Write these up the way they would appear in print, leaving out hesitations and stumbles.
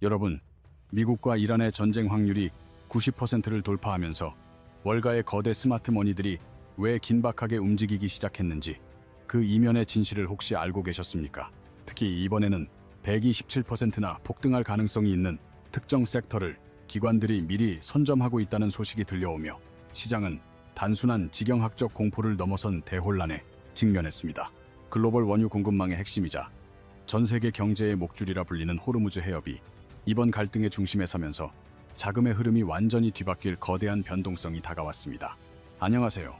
여러분, 미국과 이란의 전쟁 확률이 90%를 돌파하면서 월가의 거대 스마트머니들이 왜 긴박하게 움직이기 시작했는지 그 이면의 진실을 혹시 알고 계셨습니까? 특히 이번에는 127%나 폭등할 가능성이 있는 특정 섹터를 기관들이 미리 선점하고 있다는 소식이 들려오며 시장은 단순한 지경학적 공포를 넘어선 대혼란에 직면했습니다. 글로벌 원유 공급망의 핵심이자 전 세계 경제의 목줄이라 불리는 호르무즈 해협이 이번 갈등의 중심에 서면서 자금의 흐름이 완전히 뒤바뀔 거대한 변동성이 다가왔습니다. 안녕하세요.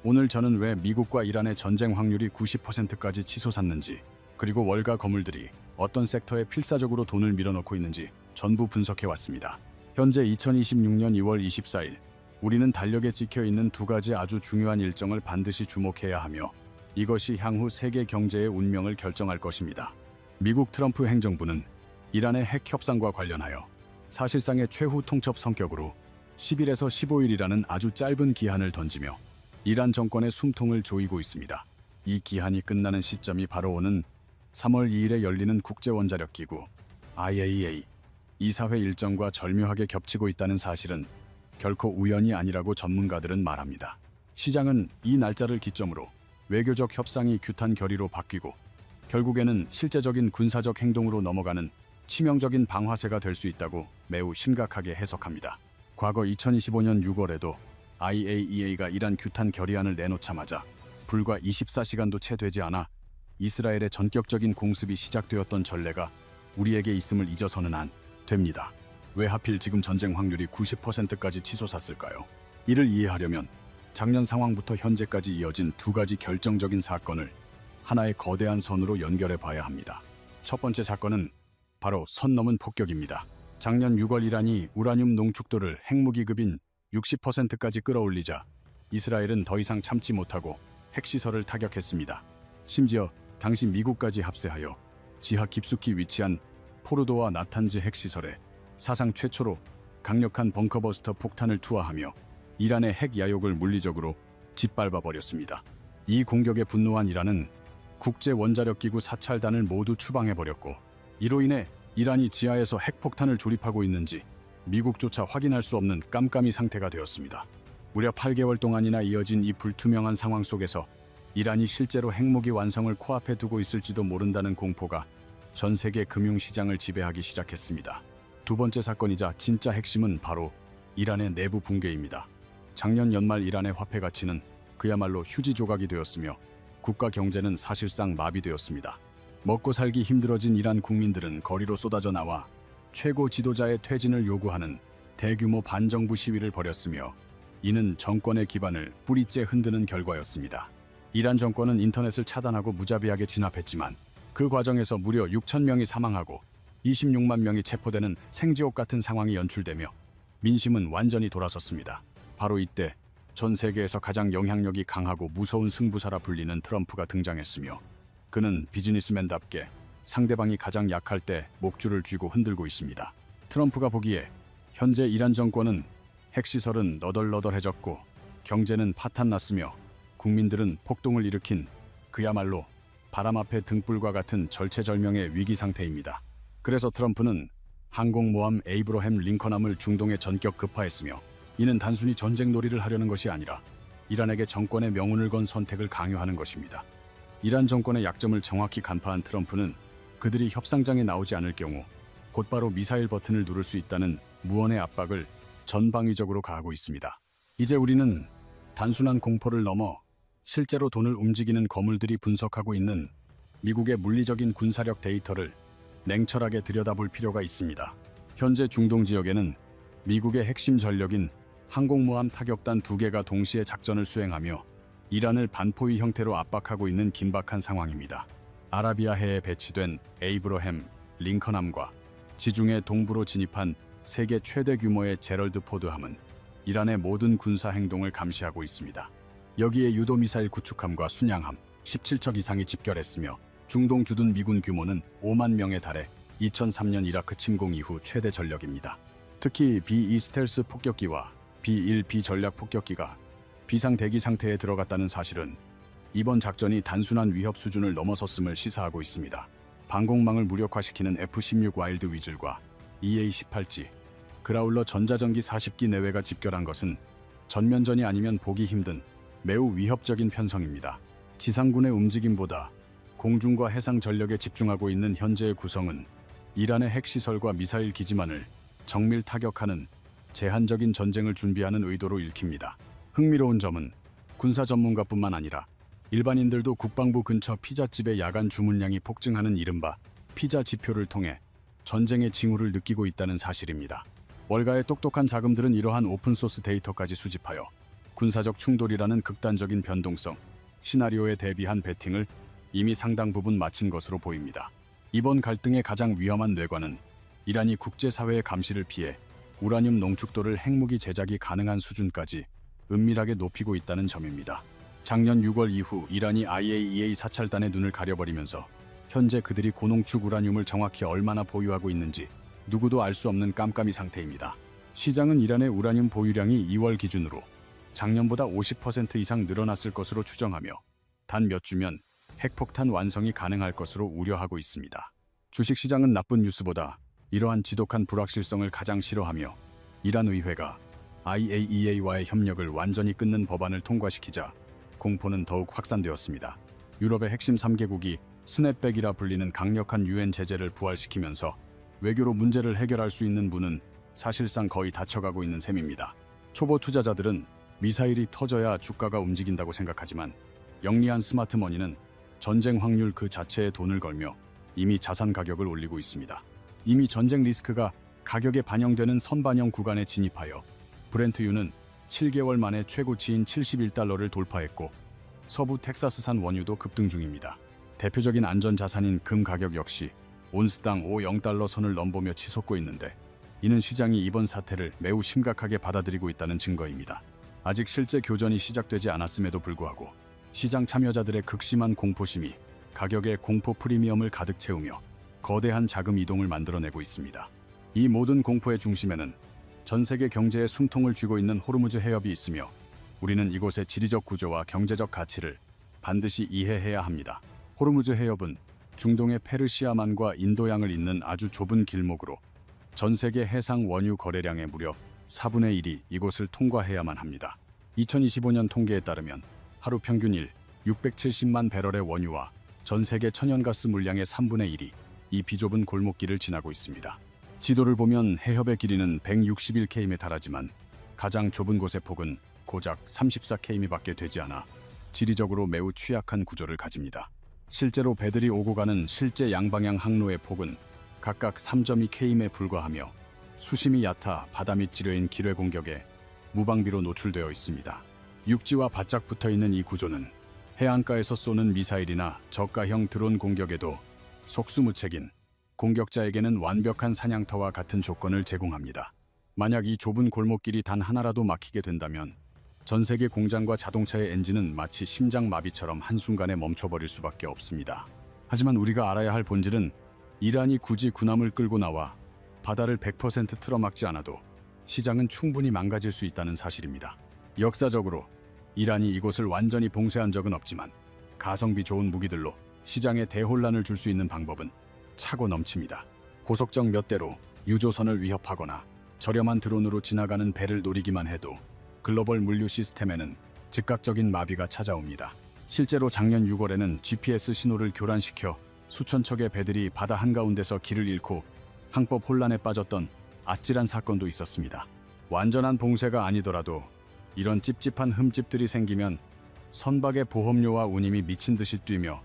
오늘 저는 왜 미국과 이란의 전쟁 확률이 90%까지 치솟았는지, 그리고 월가 거물들이 어떤 섹터에 필사적으로 돈을 밀어넣고 있는지 전부 분석해왔습니다. 현재 2026년 2월 24일, 우리는 달력에 찍혀있는 두 가지 아주 중요한 일정을 반드시 주목해야 하며 이것이 향후 세계 경제의 운명을 결정할 것입니다. 미국 트럼프 행정부는 이란의 핵 협상과 관련하여 사실상의 최후 통첩 성격으로 10일에서 15일이라는 아주 짧은 기한을 던지며 이란 정권의 숨통을 조이고 있습니다. 이 기한이 끝나는 시점이 바로 오는 3월 2일에 열리는 국제원자력기구 IAEA 이사회 일정과 절묘하게 겹치고 있다는 사실은 결코 우연이 아니라고 전문가들은 말합니다. 시장은 이 날짜를 기점으로 외교적 협상이 규탄 결의로 바뀌고 결국에는 실제적인 군사적 행동으로 넘어가는 치명적인 방화세가 될 수 있다고 매우 심각하게 해석합니다. 과거 2025년 6월에도 IAEA가 이란 규탄 결의안을 내놓자마자 불과 24시간도 채 되지 않아 이스라엘의 전격적인 공습이 시작되었던 전례가 우리에게 있음을 잊어서는 안 됩니다. 왜 하필 지금 전쟁 확률이 90%까지 치솟았을까요? 이를 이해하려면 작년 상황부터 현재까지 이어진 두 가지 결정적인 사건을 하나의 거대한 선으로 연결해 봐야 합니다. 첫 번째 사건은 바로 선 넘은 폭격입니다. 작년 6월 이란이 우라늄 농축도를 핵무기급인 60%까지 끌어올리자 이스라엘은 더 이상 참지 못하고 핵시설을 타격했습니다. 심지어 당시 미국까지 합세하여 지하 깊숙이 위치한 포르도와 나탄즈 핵시설에 사상 최초로 강력한 벙커버스터 폭탄을 투하하며 이란의 핵 야욕을 물리적으로 짓밟아버렸습니다. 이 공격에 분노한 이란은 국제원자력기구 사찰단을 모두 추방해버렸고 이로 인해 이란이 지하에서 핵폭탄을 조립하고 있는지 미국조차 확인할 수 없는 깜깜이 상태가 되었습니다. 무려 8개월 동안이나 이어진 이 불투명한 상황 속에서 이란이 실제로 핵무기 완성을 코앞에 두고 있을지도 모른다는 공포가 전 세계 금융시장을 지배하기 시작했습니다. 두 번째 사건이자 진짜 핵심은 바로 이란의 내부 붕괴입니다. 작년 연말 이란의 화폐 가치는 그야말로 휴지 조각이 되었으며 국가 경제는 사실상 마비되었습니다. 먹고 살기 힘들어진 이란 국민들은 거리로 쏟아져 나와 최고 지도자의 퇴진을 요구하는 대규모 반정부 시위를 벌였으며 이는 정권의 기반을 뿌리째 흔드는 결과였습니다. 이란 정권은 인터넷을 차단하고 무자비하게 진압했지만 그 과정에서 무려 6천 명이 사망하고 26만 명이 체포되는 생지옥 같은 상황이 연출되며 민심은 완전히 돌아섰습니다. 바로 이때 전 세계에서 가장 영향력이 강하고 무서운 승부사라 불리는 트럼프가 등장했으며 그는 비즈니스맨답게 상대방이 가장 약할 때 목줄을 쥐고 흔들고 있습니다. 트럼프가 보기에 현재 이란 정권은 핵시설은 너덜너덜해졌고 경제는 파탄났으며 국민들은 폭동을 일으킨 그야말로 바람 앞에 등불과 같은 절체절명의 위기 상태입니다. 그래서 트럼프는 항공모함 에이브러햄 링컨함을 중동에 전격 급파했으며 이는 단순히 전쟁 놀이를 하려는 것이 아니라 이란에게 정권의 명운을 건 선택을 강요하는 것입니다. 이란 정권의 약점을 정확히 간파한 트럼프는 그들이 협상장에 나오지 않을 경우 곧바로 미사일 버튼을 누를 수 있다는 무언의 압박을 전방위적으로 가하고 있습니다. 이제 우리는 단순한 공포를 넘어 실제로 돈을 움직이는 거물들이 분석하고 있는 미국의 물리적인 군사력 데이터를 냉철하게 들여다볼 필요가 있습니다. 현재 중동 지역에는 미국의 핵심 전력인 항공모함 타격단 2개가 동시에 작전을 수행하며 이란을 반포위 형태로 압박하고 있는 긴박한 상황입니다. 아라비아해에 배치된 에이브러햄 링컨함과 지중해 동부로 진입한 세계 최대 규모의 제럴드 포드함은 이란의 모든 군사 행동을 감시하고 있습니다. 여기에 유도미사일 구축함과 순양함 17척 이상이 집결했으며 중동 주둔 미군 규모는 5만 명에 달해 2003년 이라크 침공 이후 최대 전력입니다. 특히 B-2 스텔스 폭격기와 B-1 비전략 폭격기가 비상 대기 상태에 들어갔다는 사실은 이번 작전이 단순한 위협 수준을 넘어섰음을 시사하고 있습니다. 방공망을 무력화시키는 F-16 와일드 위즐과 EA-18G, 그라울러 전자전기 40기 내외가 집결한 것은 전면전이 아니면 보기 힘든 매우 위협적인 편성입니다. 지상군의 움직임보다 공중과 해상 전력에 집중하고 있는 현재의 구성은 이란의 핵시설과 미사일 기지만을 정밀 타격하는 제한적인 전쟁을 준비하는 의도로 읽힙니다. 흥미로운 점은 군사 전문가뿐만 아니라 일반인들도 국방부 근처 피자집의 야간 주문량이 폭증하는 이른바 피자 지표를 통해 전쟁의 징후를 느끼고 있다는 사실입니다. 월가의 똑똑한 자금들은 이러한 오픈소스 데이터까지 수집하여 군사적 충돌이라는 극단적인 변동성, 시나리오에 대비한 베팅을 이미 상당 부분 마친 것으로 보입니다. 이번 갈등의 가장 위험한 뇌관은 이란이 국제사회의 감시를 피해 우라늄 농축도를 핵무기 제작이 가능한 수준까지 은밀하게 높이고 있다는 점입니다. 작년 6월 이후 이란이 IAEA 사찰단의 눈을 가려버리면서 현재 그들이 고농축 우라늄을 정확히 얼마나 보유하고 있는지 누구도 알 수 없는 깜깜이 상태입니다. 시장은 이란의 우라늄 보유량이 2월 기준으로 작년보다 50% 이상 늘어났을 것으로 추정하며 단 몇 주면 핵폭탄 완성이 가능할 것으로 우려하고 있습니다. 주식시장은 나쁜 뉴스보다 이러한 지독한 불확실성을 가장 싫어하며 이란 의회가 IAEA와의 협력을 완전히 끊는 법안을 통과시키자 공포는 더욱 확산되었습니다. 유럽의 핵심 3개국이 스냅백이라 불리는 강력한 유엔 제재를 부활시키면서 외교로 문제를 해결할 수 있는 문은 사실상 거의 닫혀가고 있는 셈입니다. 초보 투자자들은 미사일이 터져야 주가가 움직인다고 생각하지만 영리한 스마트머니는 전쟁 확률 그 자체에 돈을 걸며 이미 자산 가격을 올리고 있습니다. 이미 전쟁 리스크가 가격에 반영되는 선반영 구간에 진입하여 브렌트유는 7개월 만에 최고치인 71달러를 돌파했고 서부 텍사스산 원유도 급등 중입니다. 대표적인 안전자산인 금 가격 역시 온스당 50달러 선을 넘보며 치솟고 있는데 이는 시장이 이번 사태를 매우 심각하게 받아들이고 있다는 증거입니다. 아직 실제 교전이 시작되지 않았음에도 불구하고 시장 참여자들의 극심한 공포심이 가격의 공포 프리미엄을 가득 채우며 거대한 자금 이동을 만들어내고 있습니다. 이 모든 공포의 중심에는 전 세계 경제에 숨통을 쥐고 있는 호르무즈 해협이 있으며 우리는 이곳의 지리적 구조와 경제적 가치를 반드시 이해해야 합니다. 호르무즈 해협은 중동의 페르시아만과 인도양을 잇는 아주 좁은 길목으로 전 세계 해상 원유 거래량의 무려 4분의 1이 이곳을 통과해야만 합니다. 2025년 통계에 따르면 하루 평균 670만 배럴의 원유와 전 세계 천연가스 물량의 3분의 1이 이 비좁은 골목길을 지나고 있습니다. 지도를 보면 해협의 길이는 161km에 달하지만 가장 좁은 곳의 폭은 고작 34km밖에 되지 않아 지리적으로 매우 취약한 구조를 가집니다. 실제로 배들이 오고 가는 실제 양방향 항로의 폭은 각각 3.2km에 불과하며 수심이 얕아 바다 밑 지뢰인 기뢰 공격에 무방비로 노출되어 있습니다. 육지와 바짝 붙어있는 이 구조는 해안가에서 쏘는 미사일이나 저가형 드론 공격에도 속수무책인 공격자에게는 완벽한 사냥터와 같은 조건을 제공합니다. 만약 이 좁은 골목길이 단 하나라도 막히게 된다면 전 세계 공장과 자동차의 엔진은 마치 심장마비처럼 한순간에 멈춰버릴 수밖에 없습니다. 하지만 우리가 알아야 할 본질은 이란이 굳이 군함을 끌고 나와 바다를 100% 틀어막지 않아도 시장은 충분히 망가질 수 있다는 사실입니다. 역사적으로 이란이 이곳을 완전히 봉쇄한 적은 없지만 가성비 좋은 무기들로 시장에 대혼란을 줄 수 있는 방법은 차고 넘칩니다. 고속정 몇 대로 유조선을 위협하거나 저렴한 드론으로 지나가는 배를 노리기만 해도 글로벌 물류 시스템에는 즉각적인 마비가 찾아옵니다. 실제로 작년 6월에는 GPS 신호를 교란시켜 수천 척의 배들이 바다 한가운데서 길을 잃고 항법 혼란에 빠졌던 아찔한 사건도 있었습니다. 완전한 봉쇄가 아니더라도 이런 찝찝한 흠집들이 생기면 선박의 보험료와 운임이 미친 듯이 뛰며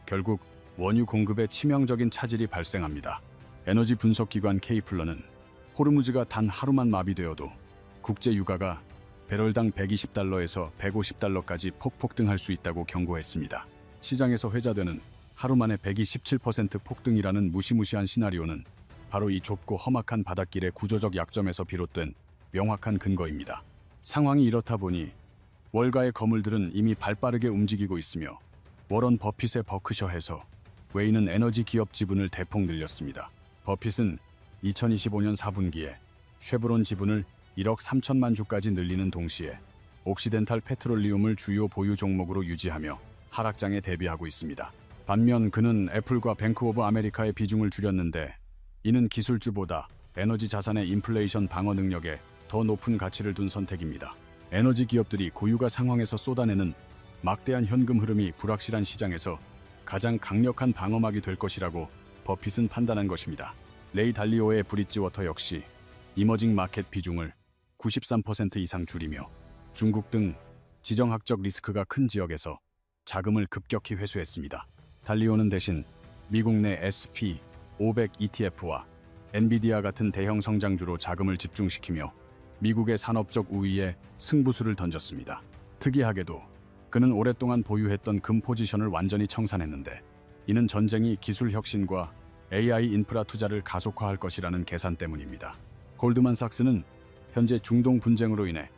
결국 원유 공급에 치명적인 차질이 발생합니다. 에너지 분석기관 K플러는 호르무즈가 단 하루만 마비되어도 국제 유가가 배럴당 120달러에서 150달러까지 폭등할 수 있다고 경고했습니다. 시장에서 회자되는 하루 만에 127% 폭등이라는 무시무시한 시나리오는 바로 이 좁고 험악한 바닷길의 구조적 약점에서 비롯된 명확한 근거입니다. 상황이 이렇다 보니 월가의 거물들은 이미 발빠르게 움직이고 있으며 워런 버핏의 버크셔에서 웨이는 에너지 기업 지분을 대폭 늘렸습니다. 버핏은 2025년 4분기에 쉐브론 지분을 1억 3천만 주까지 늘리는 동시에 옥시덴탈 페트롤리움을 주요 보유 종목으로 유지하며 하락장에 대비하고 있습니다. 반면 그는 애플과 뱅크 오브 아메리카의 비중을 줄였는데 이는 기술주보다 에너지 자산의 인플레이션 방어 능력에 더 높은 가치를 둔 선택입니다. 에너지 기업들이 고유가 상황에서 쏟아내는 막대한 현금 흐름이 불확실한 시장에서 가장 강력한 방어막이 될 것이라고 버핏은 판단한 것입니다. 레이 달리오의 브릿지워터 역시 이머징 마켓 비중을 93% 이상 줄이며 중국 등 지정학적 리스크가 큰 지역에서 자금을 급격히 회수했습니다. 달리오는 대신 미국 내 SP500 ETF와 엔비디아 같은 대형 성장주로 자금을 집중시키며 미국의 산업적 우위에 승부수를 던졌습니다. 특이하게도 그는 오랫동안 보유했던 금 포지션을 완전히 청산했는데, 이는 전쟁이 기술 혁신과 AI 인프라 투자를 가속화할 것이라는 계산 때문입니다. 골드만삭스는 현재 중동 분쟁으로 인해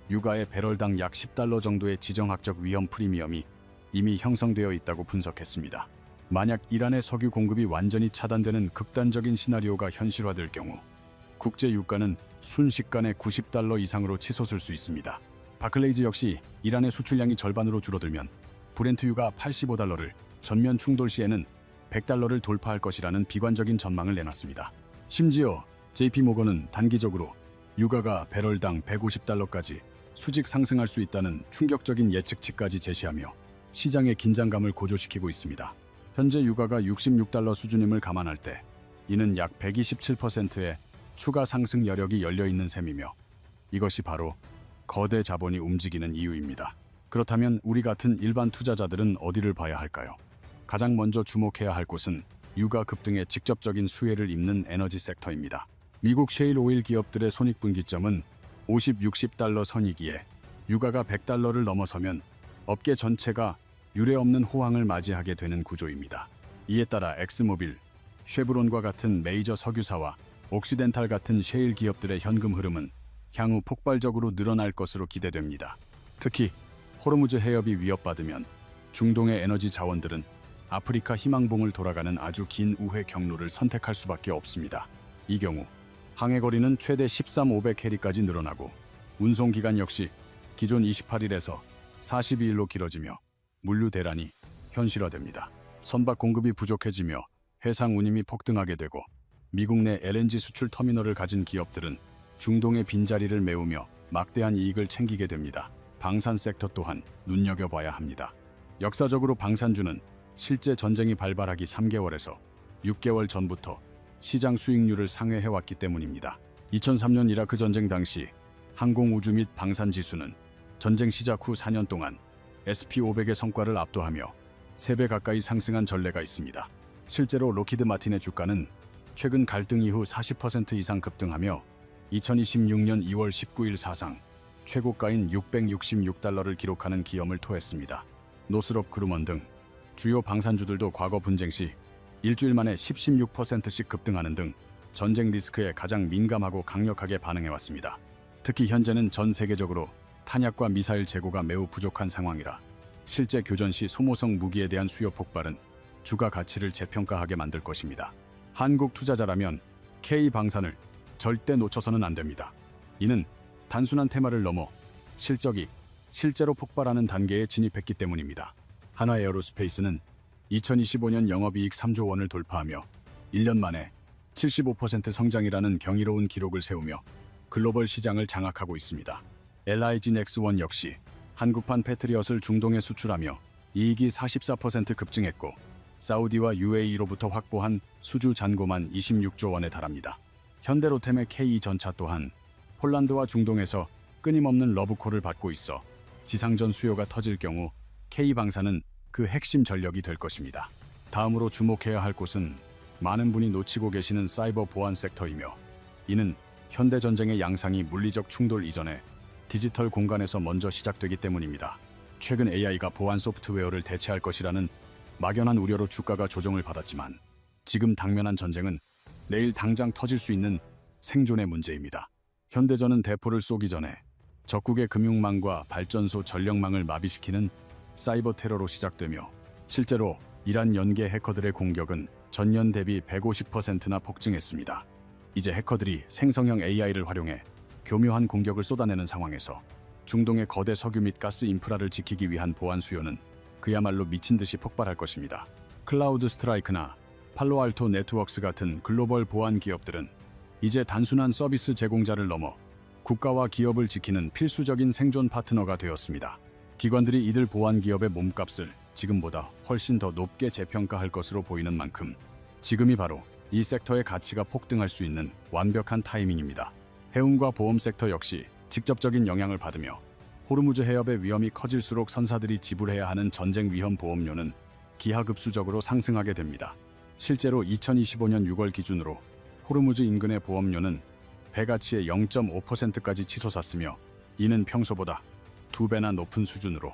유가의 배럴당 약 $10 정도의 지정학적 위험 프리미엄이 이미 형성되어 있다고 분석했습니다. 만약 이란의 석유 공급이 완전히 차단되는 극단적인 시나리오가 현실화될 경우 국제 유가는 순식간에 $90 이상으로 치솟을 수 있습니다. 바클레이즈 역시 이란의 수출량이 절반으로 줄어들면 브렌트유가 $85를, 전면 충돌 시에는 $100를 돌파할 것이라는 비관적인 전망을 내놨습니다. 심지어 JP모건은 단기적으로 유가가 배럴당 $150까지 수직 상승할 수 있다는 충격적인 예측치까지 제시하며 시장의 긴장감을 고조시키고 있습니다. 현재 유가가 $66 수준임을 감안할 때 이는 약 127%의 추가 상승 여력이 열려있는 셈이며, 이것이 바로 거대 자본이 움직이는 이유입니다. 그렇다면 우리 같은 일반 투자자들은 어디를 봐야 할까요? 가장 먼저 주목해야 할 곳은 유가 급등에 직접적인 수혜를 입는 에너지 섹터입니다. 미국 셰일 오일 기업들의 손익분기점은 50, $60 선이기에 유가가 $100를 넘어서면 업계 전체가 유례없는 호황을 맞이하게 되는 구조입니다. 이에 따라 엑스모빌, 쉐브론과 같은 메이저 석유사와 옥시덴탈 같은 셰일 기업들의 현금 흐름은 향후 폭발적으로 늘어날 것으로 기대됩니다. 특히 호르무즈 해협이 위협받으면 중동의 에너지 자원들은 아프리카 희망봉을 돌아가는 아주 긴 우회 경로를 선택할 수밖에 없습니다. 이 경우 항해거리는 최대 13,500캐리까지 늘어나고 운송기간 역시 기존 28일에서 42일로 길어지며 물류 대란이 현실화됩니다. 선박 공급이 부족해지며 해상 운임이 폭등하게 되고 미국 내 LNG 수출 터미널을 가진 기업들은 중동의 빈자리를 메우며 막대한 이익을 챙기게 됩니다. 방산 섹터 또한 눈여겨봐야 합니다. 역사적으로 방산주는 실제 전쟁이 발발하기 3개월에서 6개월 전부터 시장 수익률을 상회해왔기 때문입니다. 2003년 이라크 전쟁 당시 항공우주 및 방산 지수는 전쟁 시작 후 4년 동안 SP500의 성과를 압도하며 3배 가까이 상승한 전례가 있습니다. 실제로 로키드 마틴의 주가는 최근 갈등 이후 40% 이상 급등하며 2026년 2월 19일 사상 최고가인 $666를 기록하는 기염을 토했습니다. 노스롭 그루먼 등 주요 방산주들도 과거 분쟁 시 일주일 만에 16%씩 급등하는 등 전쟁 리스크에 가장 민감하고 강력하게 반응해왔습니다. 특히 현재는 전 세계적으로 탄약과 미사일 재고가 매우 부족한 상황이라 실제 교전 시 소모성 무기에 대한 수요 폭발은 주가 가치를 재평가하게 만들 것입니다. 한국 투자자라면 K방산을 절대 놓쳐서는 안 됩니다. 이는 단순한 테마를 넘어 실적이 실제로 폭발하는 단계에 진입했기 때문입니다. 한화에어로스페이스는 2025년 영업이익 3조 원을 돌파하며 1년 만에 75% 성장이라는 경이로운 기록을 세우며 글로벌 시장을 장악하고 있습니다. LIG 넥스원 역시 한국판 패트리엇을 중동에 수출하며 이익이 44% 급증했고 사우디와 UAE로부터 확보한 수주 잔고만 26조 원에 달합니다. 현대로템의 K전차 또한 폴란드와 중동에서 끊임없는 러브콜을 받고 있어 지상전 수요가 터질 경우 K방산은 그 핵심 전력이 될 것입니다. 다음으로 주목해야 할 곳은 많은 분이 놓치고 계시는 사이버 보안 섹터이며, 이는 현대전쟁의 양상이 물리적 충돌 이전에 디지털 공간에서 먼저 시작되기 때문입니다. 최근 AI가 보안 소프트웨어를 대체할 것이라는 막연한 우려로 주가가 조정을 받았지만, 지금 당면한 전쟁은 내일 당장 터질 수 있는 생존의 문제입니다. 현대전은 대포를 쏘기 전에 적국의 금융망과 발전소 전력망을 마비시키는 사이버 테러로 시작되며, 실제로 이란 연계 해커들의 공격은 전년 대비 150%나 폭증했습니다. 이제 해커들이 생성형 AI를 활용해 교묘한 공격을 쏟아내는 상황에서 중동의 거대 석유 및 가스 인프라를 지키기 위한 보안 수요는 그야말로 미친 듯이 폭발할 것입니다. 클라우드 스트라이크나 팔로알토 네트워크스 같은 글로벌 보안 기업들은 이제 단순한 서비스 제공자를 넘어 국가와 기업을 지키는 필수적인 생존 파트너가 되었습니다. 기관들이 이들 보안 기업의 몸값을 지금보다 훨씬 더 높게 재평가할 것으로 보이는 만큼 지금이 바로 이 섹터의 가치가 폭등할 수 있는 완벽한 타이밍입니다. 해운과 보험 섹터 역시 직접적인 영향을 받으며 호르무즈 해협의 위험이 커질수록 선사들이 지불해야 하는 전쟁 위험 보험료는 기하급수적으로 상승하게 됩니다. 실제로 2025년 6월 기준으로 호르무즈 인근의 보험료는 배가치의 0.5%까지 치솟았으며 이는 평소보다 2배나 높은 수준으로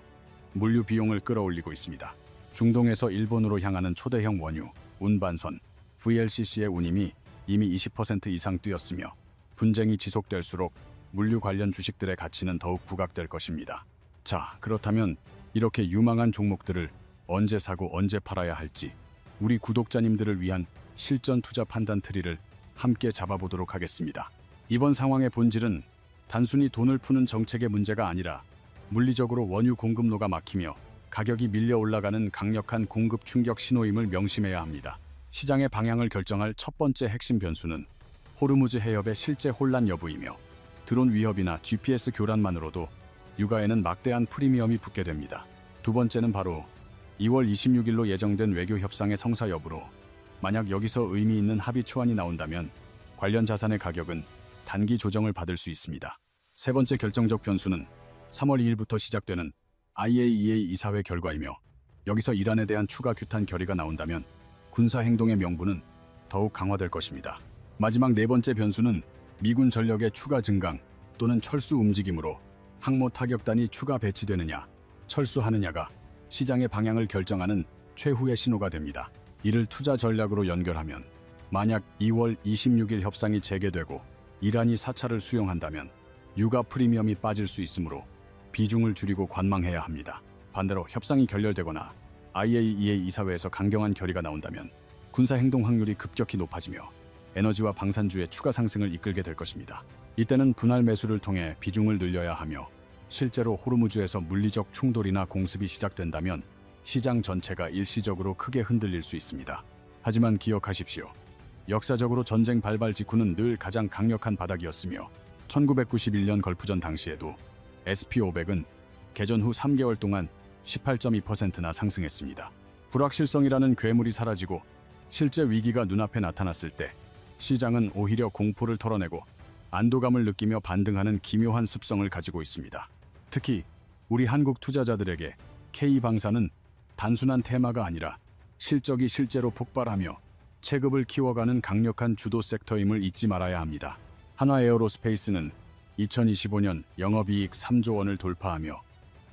물류 비용을 끌어올리고 있습니다. 중동에서 일본으로 향하는 초대형 원유, 운반선, VLCC의 운임이 이미 20% 이상 뛰었으며 분쟁이 지속될수록 물류 관련 주식들의 가치는 더욱 부각될 것입니다. 자, 그렇다면 이렇게 유망한 종목들을 언제 사고 언제 팔아야 할지 우리 구독자님들을 위한 실전 투자 판단 트리를 함께 잡아보도록 하겠습니다. 이번 상황의 본질은 단순히 돈을 푸는 정책의 문제가 아니라 물리적으로 원유 공급로가 막히며 가격이 밀려 올라가는 강력한 공급 충격 신호임을 명심해야 합니다. 시장의 방향을 결정할 첫 번째 핵심 변수는 호르무즈 해협의 실제 혼란 여부이며 드론 위협이나 GPS 교란만으로도 유가에는 막대한 프리미엄이 붙게 됩니다. 두 번째는 바로 2월 26일로 예정된 외교 협상의 성사 여부로 만약 여기서 의미 있는 합의 초안이 나온다면 관련 자산의 가격은 단기 조정을 받을 수 있습니다. 세 번째 결정적 변수는 3월 2일부터 시작되는 IAEA 이사회 결과이며 여기서 이란에 대한 추가 규탄 결의가 나온다면 군사 행동의 명분은 더욱 강화될 것입니다. 마지막 네 번째 변수는 미군 전력의 추가 증강 또는 철수 움직임으로 항모 타격단이 추가 배치되느냐, 철수하느냐가 시장의 방향을 결정하는 최후의 신호가 됩니다. 이를 투자 전략으로 연결하면 만약 2월 26일 협상이 재개되고 이란이 사찰을 수용한다면 유가 프리미엄이 빠질 수 있으므로 비중을 줄이고 관망해야 합니다. 반대로 협상이 결렬되거나 IAEA 이사회에서 강경한 결의가 나온다면 군사 행동 확률이 급격히 높아지며 에너지와 방산주의 추가 상승을 이끌게 될 것입니다. 이때는 분할 매수를 통해 비중을 늘려야 하며 실제로 호르무즈에서 물리적 충돌이나 공습이 시작된다면 시장 전체가 일시적으로 크게 흔들릴 수 있습니다. 하지만 기억하십시오. 역사적으로 전쟁 발발 직후는 늘 가장 강력한 바닥이었으며 1991년 걸프전 당시에도 SP500은 개전 후 3개월 동안 18.2%나 상승했습니다. 불확실성이라는 괴물이 사라지고 실제 위기가 눈앞에 나타났을 때 시장은 오히려 공포를 털어내고 안도감을 느끼며 반등하는 기묘한 습성을 가지고 있습니다. 특히 우리 한국 투자자들에게 K방사는 단순한 테마가 아니라 실적이 실제로 폭발하며 체급을 키워가는 강력한 주도 섹터임을 잊지 말아야 합니다. 한화에어로스페이스는 2025년 영업이익 3조 원을 돌파하며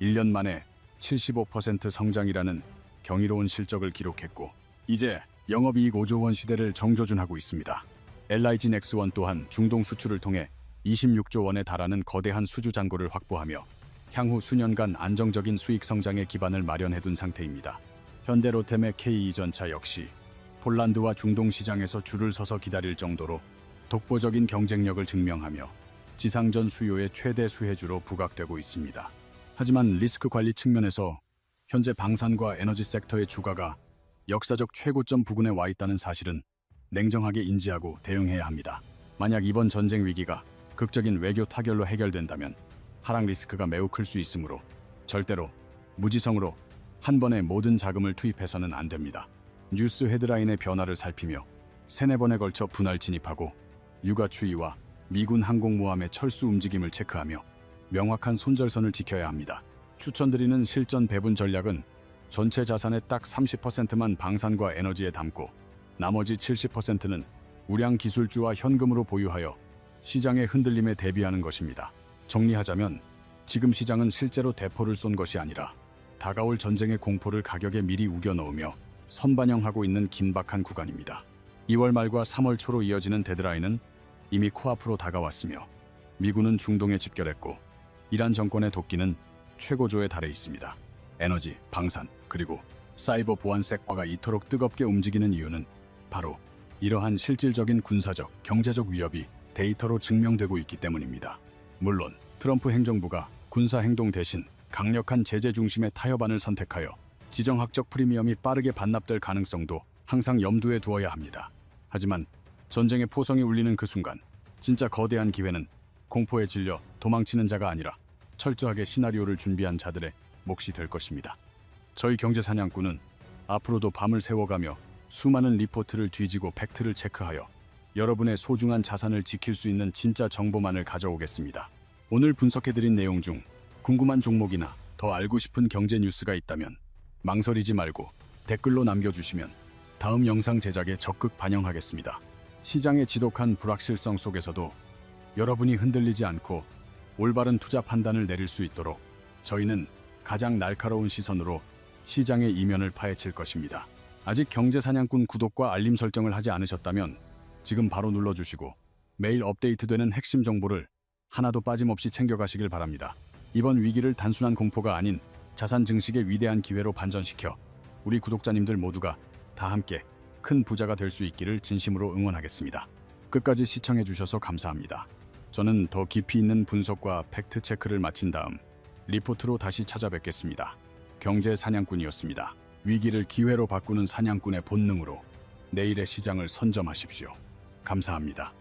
1년 만에 75% 성장이라는 경이로운 실적을 기록했고 이제 영업이익 5조 원 시대를 정조준하고 있습니다. LIG 넥스원 또한 중동 수출을 통해 26조 원에 달하는 거대한 수주 잔고를 확보하며 향후 수년간 안정적인 수익 성장의 기반을 마련해둔 상태입니다. 현대로템의 K이전차 역시 폴란드와 중동 시장에서 줄을 서서 기다릴 정도로 독보적인 경쟁력을 증명하며 지상전 수요의 최대 수혜주로 부각되고 있습니다. 하지만 리스크 관리 측면에서 현재 방산과 에너지 섹터의 주가가 역사적 최고점 부근에 와 있다는 사실은 냉정하게 인지하고 대응해야 합니다. 만약 이번 전쟁 위기가 극적인 외교 타결로 해결된다면 하락 리스크가 매우 클 수 있으므로 절대로 무지성으로 한 번에 모든 자금을 투입해서는 안 됩니다. 뉴스 헤드라인의 변화를 살피며 3-4번에 걸쳐 분할 진입하고 유가 추이와 미군 항공모함의 철수 움직임을 체크하며 명확한 손절선을 지켜야 합니다. 추천드리는 실전 배분 전략은 전체 자산의 딱 30%만 방산과 에너지에 담고 나머지 70%는 우량 기술주와 현금으로 보유하여 시장의 흔들림에 대비하는 것입니다. 정리하자면 지금 시장은 실제로 대포를 쏜 것이 아니라 다가올 전쟁의 공포를 가격에 미리 우겨 넣으며 선반영하고 있는 긴박한 구간입니다. 2월 말과 3월 초로 이어지는 데드라인은 이미 코앞으로 다가왔으며 미군은 중동에 집결했고 이란 정권의 도끼는 최고조에 달해 있습니다. 에너지, 방산, 그리고 사이버 보안 섹터가 이토록 뜨겁게 움직이는 이유는 바로 이러한 실질적인 군사적, 경제적 위협이 데이터로 증명되고 있기 때문입니다. 물론 트럼프 행정부가 군사 행동 대신 강력한 제재 중심의 타협안을 선택하여 지정학적 프리미엄이 빠르게 반납될 가능성도 항상 염두에 두어야 합니다. 하지만 전쟁의 포성이 울리는 그 순간 진짜 거대한 기회는 공포에 질려 도망치는 자가 아니라 철저하게 시나리오를 준비한 자들의 몫이 될 것입니다. 저희 경제사냥꾼은 앞으로도 밤을 새워가며 수많은 리포트를 뒤지고 팩트를 체크하여 여러분의 소중한 자산을 지킬 수 있는 진짜 정보만을 가져오겠습니다. 오늘 분석해드린 내용 중 궁금한 종목이나 더 알고 싶은 경제 뉴스가 있다면 망설이지 말고 댓글로 남겨주시면 다음 영상 제작에 적극 반영하겠습니다. 시장의 지독한 불확실성 속에서도 여러분이 흔들리지 않고 올바른 투자 판단을 내릴 수 있도록 저희는 가장 날카로운 시선으로 시장의 이면을 파헤칠 것입니다. 아직 경제사냥꾼 구독과 알림 설정을 하지 않으셨다면 지금 바로 눌러주시고 매일 업데이트되는 핵심 정보를 하나도 빠짐없이 챙겨가시길 바랍니다. 이번 위기를 단순한 공포가 아닌 자산 증식의 위대한 기회로 반전시켜 우리 구독자님들 모두가 다 함께 큰 부자가 될 수 있기를 진심으로 응원하겠습니다. 끝까지 시청해주셔서 감사합니다. 저는 더 깊이 있는 분석과 팩트 체크를 마친 다음 리포트로 다시 찾아뵙겠습니다. 경제 사냥꾼이었습니다. 위기를 기회로 바꾸는 사냥꾼의 본능으로 내일의 시장을 선점하십시오. 감사합니다.